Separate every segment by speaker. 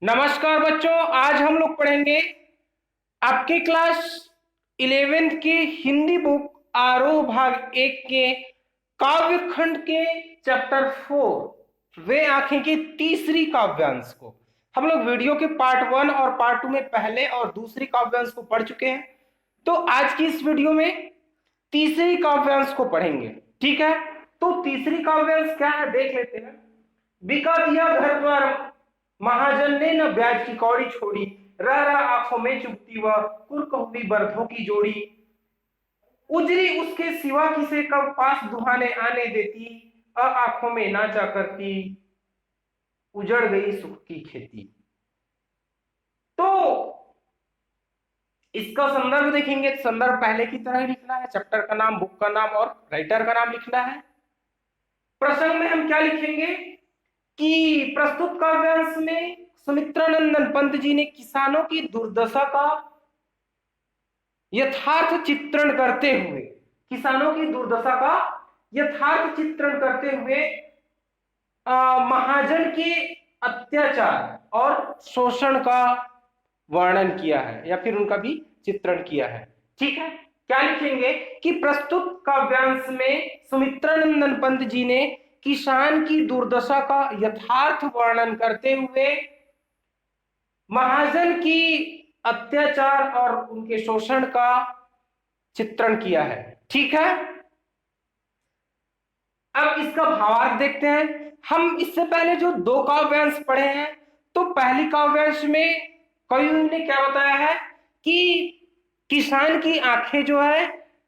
Speaker 1: नमस्कार बच्चों, आज हम लोग पढ़ेंगे आपके क्लास 11th की हिंदी बुक आरोह भाग 1 के काव्य खंड के चैप्टर 4 वे आंखें की तीसरी काव्यांश को। हम लोग वीडियो के पार्ट 1 और पार्ट 2 में पहले और दूसरी काव्यांश को पढ़ चुके हैं। तो आज की इस वीडियो में तीसरी काव्यांश को पढ़ेंगे। ठीक है, तो तीसरी काव्यांश क्या है देख लेते हैं। बिका दिया घर द्वार महाजन ने न ब्याज की कौड़ी छोड़ी, रह रहा आंखों में चुभती वह कुर्क हुई बरधों की जोड़ी। उजरी उसके सिवा किसे कब पास दुहाने आने देती, आंखों में नाचा करती उजड़ गई सुख की खेती। तो इसका संदर्भ देखेंगे, संदर्भ पहले की तरह ही लिखना है। चैप्टर का नाम, बुक का नाम और राइटर का नाम लिखना है। प्रसंग में हम क्या लिखेंगे कि प्रस्तुत काव्यांश में सुमित्रानंदन पंत जी ने किसानों की दुर्दशा का यथार्थ चित्रण करते हुए, किसानों की दुर्दशा का यथार्थ चित्रण करते हुए महाजन के अत्याचार और शोषण का वर्णन किया है या फिर उनका भी चित्रण किया है। ठीक है, क्या लिखेंगे कि प्रस्तुत काव्यांश में सुमित्रानंदन पंत जी ने किसान की दुर्दशा का यथार्थ वर्णन करते हुए महाजन की अत्याचार और उनके शोषण का चित्रण किया है। ठीक है, अब इसका भावार्थ देखते हैं। हम इससे पहले जो दो काव्यांश पढ़े हैं, तो पहली काव्यांश में कवि ने क्या बताया है कि किसान की आंखें जो है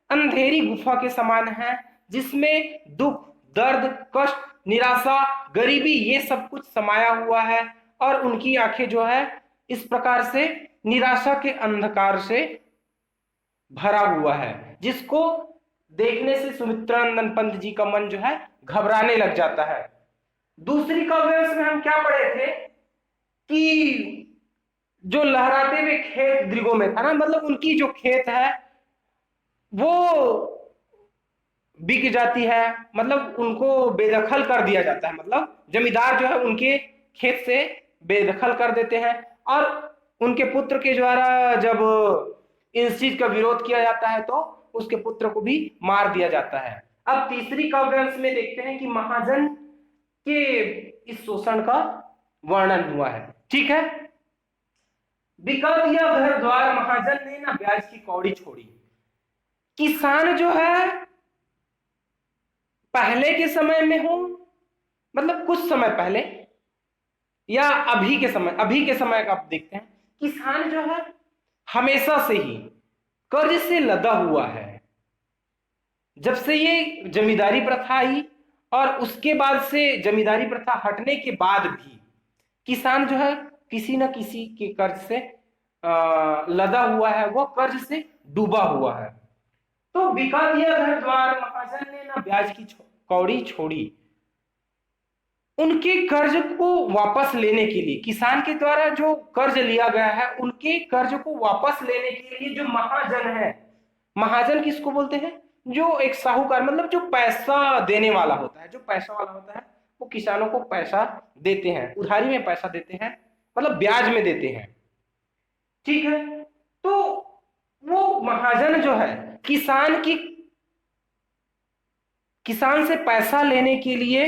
Speaker 1: अंधेरी गुफा के समान है, जिसमें दुख, दर्द, कष्ट, निराशा, गरीबी ये सब कुछ समाया हुआ है और उनकी आंखें जो है इस प्रकार से निराशा के अंधकार से भरा हुआ है, जिसको देखने से सुमित्रानंदन पंत जी का मन जो है घबराने लग जाता है। दूसरी काव्यांश में हम क्या पढ़े थे कि जो लहराते हुए खेत दृगों में था ना, मतलब उनकी जो खेत है वो बिक जाती है, मतलब उनको बेदखल कर दिया जाता है, मतलब जमींदार जो है उनके खेत से बेदखल कर देते हैं और उनके पुत्र के द्वारा जब इस चीज का विरोध किया जाता है तो उसके पुत्र को भी मार दिया जाता है। अब तीसरी काव्यांश में देखते हैं कि महाजन के इस शोषण का वर्णन हुआ है। ठीक है, बिका दिया घर द्वार महाजन ने ना ब्याज की कौड़ी छोड़ी। किसान जो है पहले के समय में हो, मतलब कुछ समय पहले या अभी के समय का आप देखते हैं, किसान जो है हमेशा से ही कर्ज से लदा हुआ है। जब से ये जमींदारी प्रथा आई और उसके बाद से जमींदारी प्रथा हटने के बाद भी किसान जो है किसी न किसी के कर्ज से लदा हुआ है, वह कर्ज से डूबा हुआ है। तो बिका दिया घर द्वार महाजन ने ना ब्याज की कौड़ी छोड़ी। उनके कर्ज को वापस लेने के लिए, किसान के द्वारा जो कर्ज लिया गया है उनके कर्ज को वापस लेने के लिए जो महाजन है, महाजन किसको बोलते हैं, जो एक साहूकार, मतलब जो पैसा देने वाला होता है, जो पैसा वाला होता है वो किसानों को पैसा देते हैं, उधारी में पैसा देते हैं, मतलब ब्याज में देते हैं। ठीक है, तो वो महाजन जो है किसान से पैसा लेने के लिए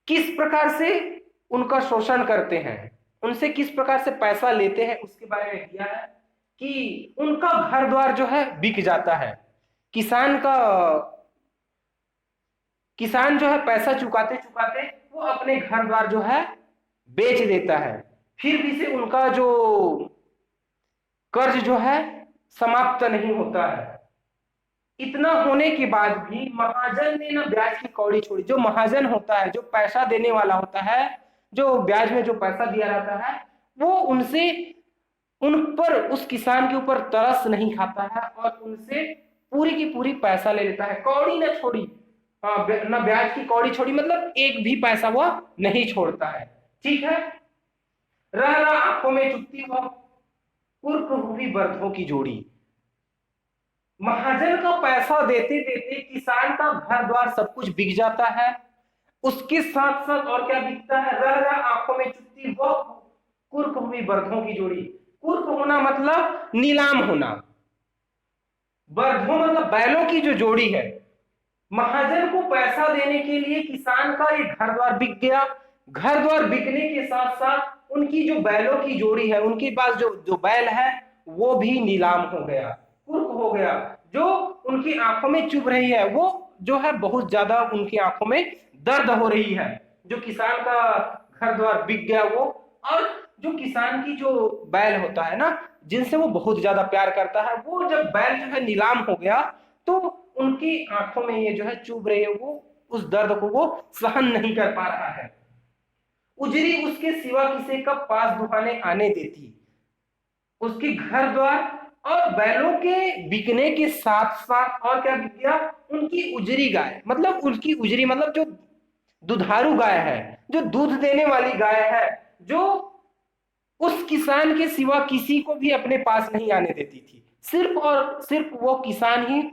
Speaker 1: किस प्रकार से उनका शोषण करते हैं, उनसे किस प्रकार से पैसा लेते हैं, उसके बारे में दिया है कि उनका घर द्वार जो है बिक जाता है। किसान जो है पैसा चुकाते चुकाते वो अपने घर द्वार जो है बेच देता है, फिर भी से उनका जो कर्ज जो है समाप्त नहीं होता है। इतना होने के बाद भी महाजन ने ना ब्याज की कौड़ी छोड़ी। जो महाजन होता है, जो पैसा देने वाला होता है, जो ब्याज में जो पैसा दिया जाता है, वो उन पर, उस किसान के ऊपर तरस नहीं खाता है और उनसे पूरी की पूरी पैसा ले लेता है। कौड़ी ना छोड़ी, ना ब्याज की कौड़ी छोड़ी, मतलब एक भी पैसा वह नहीं छोड़ता है। ठीक है, रह रहा आंखों में चुभती वह कुर्क हुई बरधों की जोड़ी। महाजन का पैसा देते देते किसान का घर द्वार सब कुछ बिक जाता है। उसके साथ साथ और क्या बिकता है, रह रहा आंखों में चुभती वह हुई बर्धों की जोड़ी। कुर्क होना मतलब नीलाम होना, बर्धों मतलब बैलों की जो जोड़ी है। महाजन को पैसा देने के लिए किसान का एक घर द्वार बिक गया। घर द्वार बिकने के साथ साथ उनकी जो बैलों की जोड़ी है, उनके पास जो जो बैल है वो भी नीलाम हो गया, कुर्क हो गया। जो उनकी आंखों में चुभ रही है वो जो है बहुत ज्यादा उनकी आंखों में दर्द हो रही है। जो किसान का घर द्वार बिक गया वो, और जो किसान की जो बैल होता है ना, जिनसे वो बहुत ज्यादा प्यार करता है, वो जब बैल जो है नीलाम हो गया तो उनकी आंखों में ये जो है चुभ रही है, वो उस दर्द को वो सहन नहीं कर पा रहा है। उजरी उसके सिवा किसी का पास दुहाने आने देती। उसके घर द्वार और बैलों के बिकने के साथ साथ और क्या बिक गया, उनकी उजरी गाय, मतलब उनकी उजरी मतलब जो दुधारू गाय है, जो दूध देने वाली गाय है, जो उस किसान के सिवा किसी को भी अपने पास नहीं आने देती थी। सिर्फ और सिर्फ वो किसान ही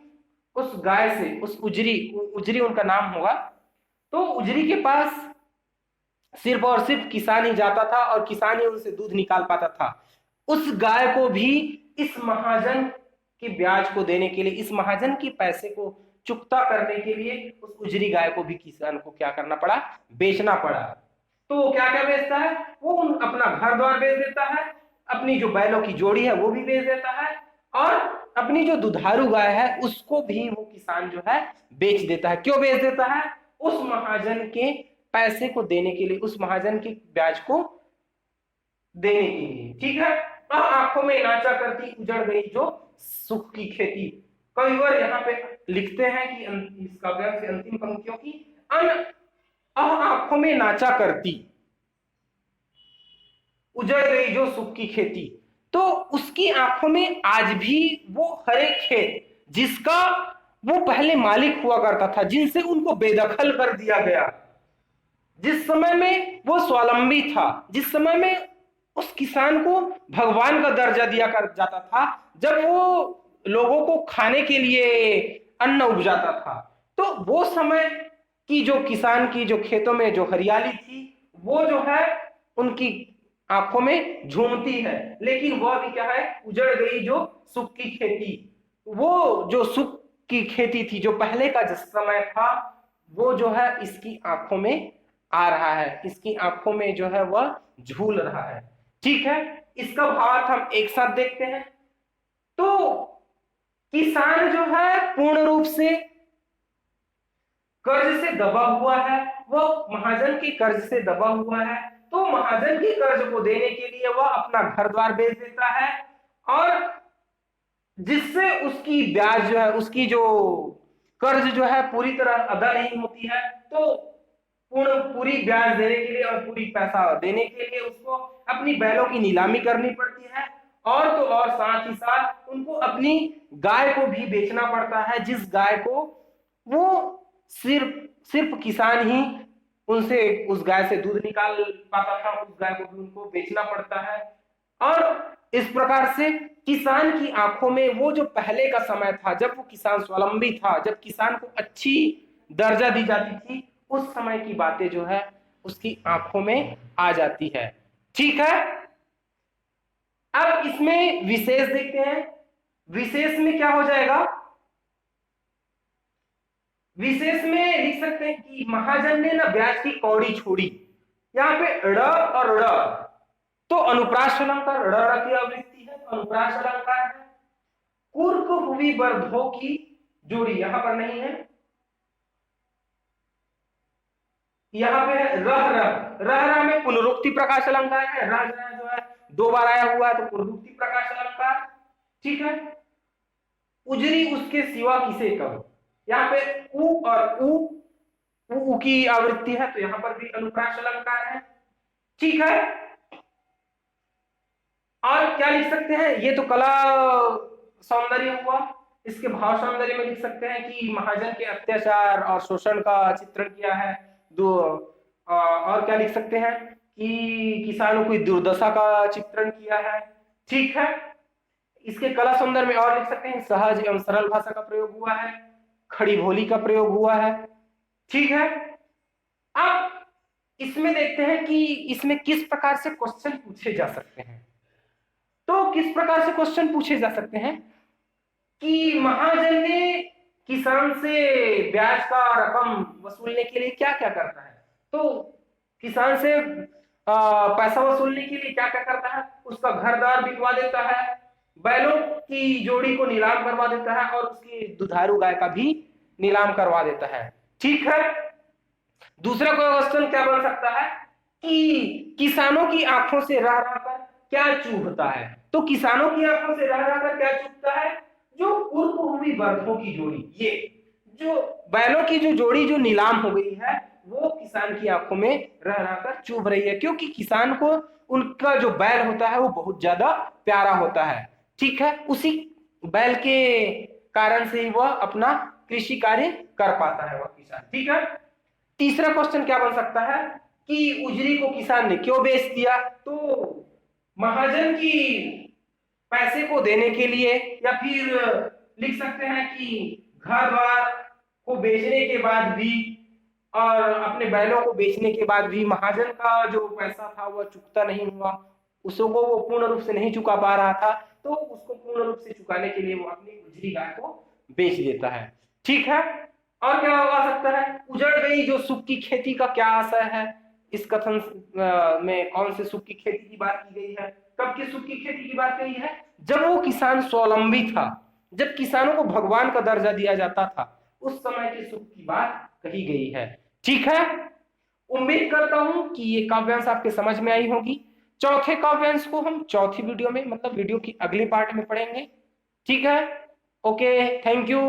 Speaker 1: उस गाय से, उस उजरी, उजरी उनका नाम होगा, तो उजरी के पास सिर्फ और सिर्फ किसान ही जाता था और किसान ही उनसे दूध निकाल पाता था। उस गाय को भी इस महाजन के ब्याज को देने के लिए, इस महाजन के पैसे को चुकता करने के लिए उस उजरी गाय को भी किसान को क्या करना पड़ा, बेचना पड़ा। तो वो क्या क्या बेचता है, वो अपना घर द्वार बेच देता है, अपनी जो बैलों की जोड़ी है वो भी बेच देता है, और अपनी जो दुधारू गाय है उसको भी वो किसान जो है बेच देता है। क्यों बेच देता है, उस महाजन के पैसे को देने के लिए, उस महाजन के ब्याज को देने के लिए। ठीक है। अब आंखों में नाचा करती उजड़ गई जो सुख की खेती। कविवर यहाँ पे लिखते हैं कि इस काव्य से अंतिम पंक्तियों की, अन आंखों में नाचा करती उजड़ गई जो सुख की खेती। तो उसकी आंखों में आज भी वो हरे खेत जिसका वो पहले मालिक हुआ करता था, जिनसे उनको बेदखल कर दिया गया, जिस समय में वो स्वावलंबी था, जिस समय में उस किसान को भगवान का दर्जा दिया कर जाता था, जब वो लोगों को खाने के लिए अन्न उपजाता था, तो वो समय की जो किसान की जो खेतों में जो हरियाली थी वो जो है उनकी आंखों में झूमती है। लेकिन वह भी क्या है, उजड़ गई जो सुख की खेती। वो जो सुख की खेती थी, जो पहले का जिस समय था, वो जो है इसकी आंखों में आ रहा है, इसकी आंखों में जो है वह झूल रहा है। ठीक है। इसका भावार्थ हम एक साथ देखते हैं। तो किसान जो है पूर्ण रूप से कर्ज से दबा हुआ है, वह महाजन के कर्ज से दबा हुआ है। तो महाजन के कर्ज को देने के लिए वह अपना घर द्वार बेच देता है, और जिससे उसकी ब्याज जो है, उसकी जो कर्ज जो है पूरी तरह अदा नहीं होती है। तो पूरी ब्याज देने के लिए और पूरी पैसा देने के लिए उसको अपनी बैलों की नीलामी करनी पड़ती है, और तो और साथ ही साथ उनको अपनी गाय को भी बेचना पड़ता है, जिस गाय को वो सिर्फ सिर्फ किसान ही उनसे, उस गाय से दूध निकाल पाता था, उस गाय को भी उनको बेचना पड़ता है। और इस प्रकार से किसान की आंखों में वो जो पहले का समय था, जब वो किसान स्वावलंबी था, जब किसान को अच्छी दर्जा दी जाती थी, उस समय की बातें जो है उसकी आंखों में आ जाती है। ठीक है। अब इसमें विशेष देखते हैं। विशेष में क्या हो जाएगा, विशेष में लिख सकते हैं कि महाजन ने ना ब्याज की कौड़ी छोड़ी। यहाँ पे ड़ और ड़, तो अनुप्रास अलंकार, ड़ की आवृत्ति है तो अनुप्रास अलंकार है। कुर्क हुई बर्धों की जोड़ी यहां पर नहीं है, यहाँ पे रह रह में पुनरुक्ति प्रकाश अलंकार है। रह जो है दो बार आया हुआ है तो पुनरुक्ति प्रकाश अलंकार। ठीक है। उजरी उसके सिवा किसे कहो, यहाँ पे उ और उ की आवृत्ति है तो यहाँ पर भी अनुप्रास अलंकार है। ठीक है। और क्या लिख सकते हैं, ये तो कला सौंदर्य हुआ। इसके भाव सौंदर्य में लिख सकते हैं कि महाजन के अत्याचार और शोषण का चित्रण किया है। और क्या लिख सकते हैं कि किसानों की दुर्दशा का चित्रण किया है। ठीक है। इसके कला सौंदर्य में और लिख सकते हैं सहज एवं सरल भाषा का प्रयोग हुआ है, खड़ी बोली का प्रयोग हुआ है। ठीक है। अब इसमें देखते हैं कि इसमें किस प्रकार से क्वेश्चन पूछे जा सकते हैं। तो किस प्रकार से क्वेश्चन पूछे जा सकते हैं कि महाजन ने किसान से ब्याज का रकम वसूलने के लिए क्या क्या करता है। तो किसान से पैसा वसूलने के लिए क्या क्या करता है, उसका घर द्वार बिकवा देता है, बैलों की जोड़ी को नीलाम करवा देता है और उसकी दुधारू गाय का भी नीलाम करवा देता है। ठीक है। दूसरा क्वेश्चन क्या बन सकता है कि किसानों की आंखों से रह रहकर क्या चूभता है। तो किसानों की आंखों से रह रहकर क्या चूभता है, जो पूर्व हुई बर्फों की जोड़ी, ये जो बैलों की जो जोड़ी जो नीलाम हो गई है वो किसान की आंखों में रह रहकर चुभ रही है, क्योंकि किसान को उनका जो बैल होता है वो बहुत ज्यादा प्यारा होता है। ठीक है। उसी बैल के कारण से ही वह अपना कृषि कार्य कर पाता है वह किसान। ठीक है। तीसरा क्वेश्चन क्या बन सकता है कि उजरी को किसान ने क्यों बेच दिया। तो महाजन की पैसे को देने के लिए, या फिर लिख सकते हैं कि घर द्वार को बेचने के बाद भी और अपने बैलों को बेचने के बाद भी महाजन का जो पैसा था वह चुकता नहीं हुआ, उसको वो पूर्ण रूप से नहीं चुका पा रहा था, तो उसको पूर्ण रूप से चुकाने के लिए वो अपनी उजरी गाय को बेच देता है। ठीक है। और क्या हो सकता है, उजड़ गई जो सुख की खेती का क्या असर है। इस कथन में कौन से सुख की खेती की बात की गई है, कब की सुख की खेती की बात कही है, जब वो किसान स्वावलंबी था, जब किसानों को भगवान का दर्जा दिया जाता था, उस समय के सुख की बात कही गई है। ठीक है। उम्मीद करता हूं कि ये काव्यांश आपके समझ में आई होगी। चौथे काव्यांश को हम चौथी वीडियो में, मतलब वीडियो की अगली पार्ट में पढ़ेंगे। ठीक है। Okay, thank you.